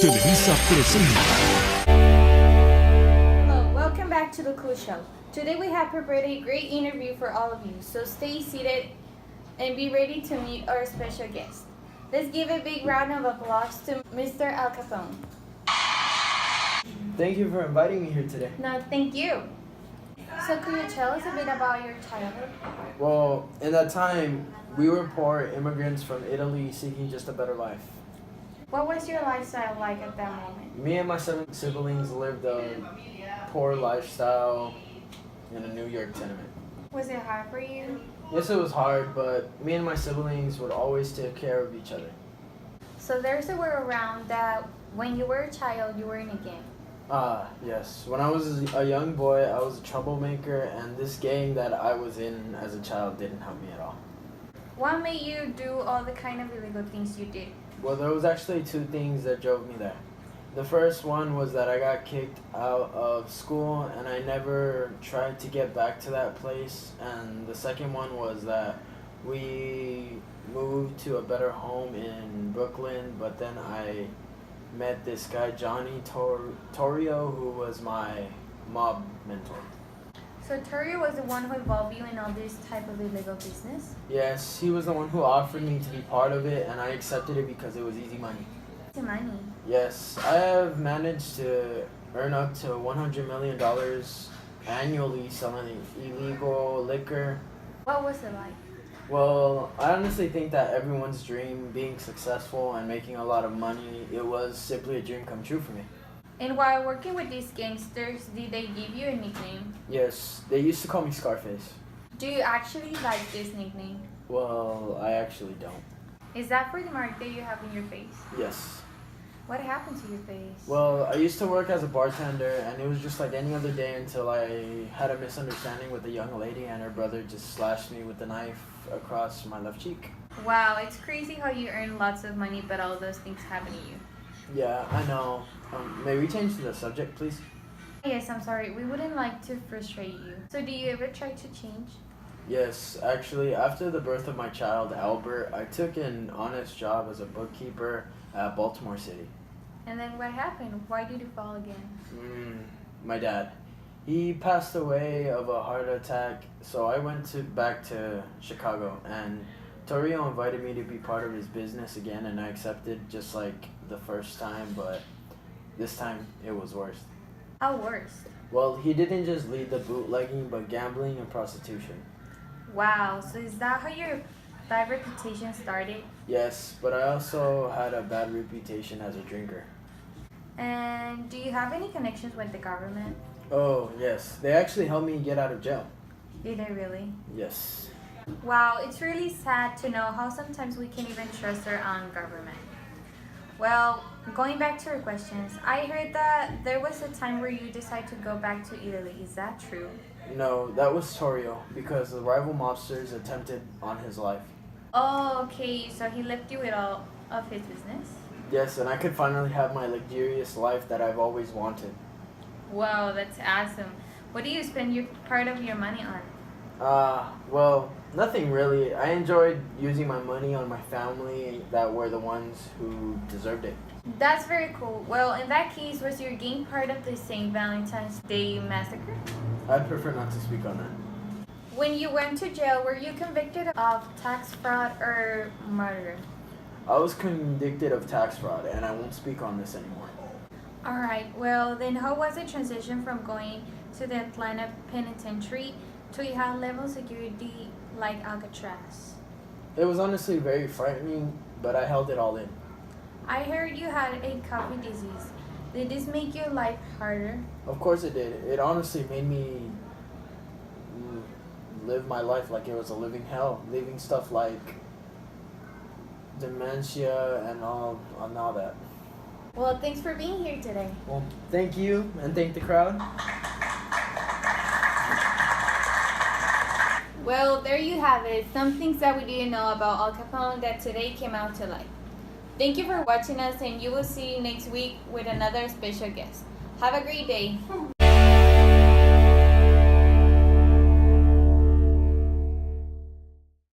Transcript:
Televisa presenta. Hello, welcome back to the Cool Show. Today we have prepared a great interview for all of you, so stay seated and be ready to meet our special guest. Let's give a big round of applause to Mr. Al Capone. Thank you for inviting me here today. No, thank you. So could you tell us a bit about your childhood? Well, in that time, we were poor immigrants from Italy seeking just a better life. What was your lifestyle like at that moment? Me and my 7 siblings lived a poor lifestyle in a New York tenement. Was it hard for you? Yes, it was hard, but me and my siblings would always take care of each other. So there's a word around that when you were a child, you were in a gang. Yes. When I was a young boy, I was a troublemaker, and this gang that I was in as a child didn't help me at all. What made you do all the kind of illegal things you did? Well, there was actually 2 things that drove me there. The first one was that I got kicked out of school and I never tried to get back to that place. And the second one was that we moved to a better home in Brooklyn, but then I met this guy, Johnny Torrio, who was my mob mentor. So Torrio was the one who involved you in all this type of illegal business? Yes, he was the one who offered me to be part of it, and I accepted it because it was easy money. Easy money? Yes, I have managed to earn up to $100 million annually selling illegal liquor. What was it like? Well, I honestly think that everyone's dream, being successful and making a lot of money, it was simply a dream come true for me. And while working with these gangsters, did they give you a nickname? Yes, they used to call me Scarface. Do you actually like this nickname? Well, I actually don't. Is that for the mark that you have in your face? Yes. What happened to your face? Well, I used to work as a bartender, and it was just like any other day until I had a misunderstanding with a young lady, and her brother just slashed me with a knife across my left cheek. Wow, it's crazy how you earn lots of money, but all those things happen to you. Yeah, I know. May we change the subject, please? Yes, I'm sorry. We wouldn't like to frustrate you. So do you ever try to change? Yes, actually, after the birth of my child, Albert, I took an honest job as a bookkeeper at Baltimore City. And then what happened? Why did you fall again? My dad. He passed away of a heart attack, so I went back to Chicago, and Torrio invited me to be part of his business again, and I accepted just like the first time, but this time it was worse. How worse? Well, he didn't just lead the bootlegging, but gambling and prostitution. Wow, so is that how your bad reputation started? Yes, but I also had a bad reputation as a drinker. And do you have any connections with the government? Oh, yes. They actually helped me get out of jail. Did they really? Yes. Wow, it's really sad to know how sometimes we can't even trust our own government. Well, going back to your questions, I heard that there was a time where you decided to go back to Italy. Is that true? No, that was Torrio, because the rival mobsters attempted on his life. Oh, okay, so he left you with all of his business? Yes, and I could finally have my luxurious life that I've always wanted. Wow, that's awesome. What do you spend your part of your money on? Well, nothing really. I enjoyed using my money on my family that were the ones who deserved it. That's very cool. Well, in that case, was your gang part of the St. Valentine's Day massacre? I'd prefer not to speak on that. When you went to jail, were you convicted of tax fraud or murder? I was convicted of tax fraud, and I won't speak on this anymore. Alright, well then how was the transition from going to the Atlanta penitentiary to a high-level security like Alcatraz? It was honestly very frightening, but I held it all in. I heard you had a coffee disease. Did this make your life harder? Of course it did. It honestly made me live my life like it was a living hell, leaving stuff like dementia and all that. Well, thanks for being here today. Well, thank you, and thank the crowd. Well, there you have it. Some things that we didn't know about Al Capone that today came out to light. Thank you for watching us, and you will see you next week with another special guest. Have a great day.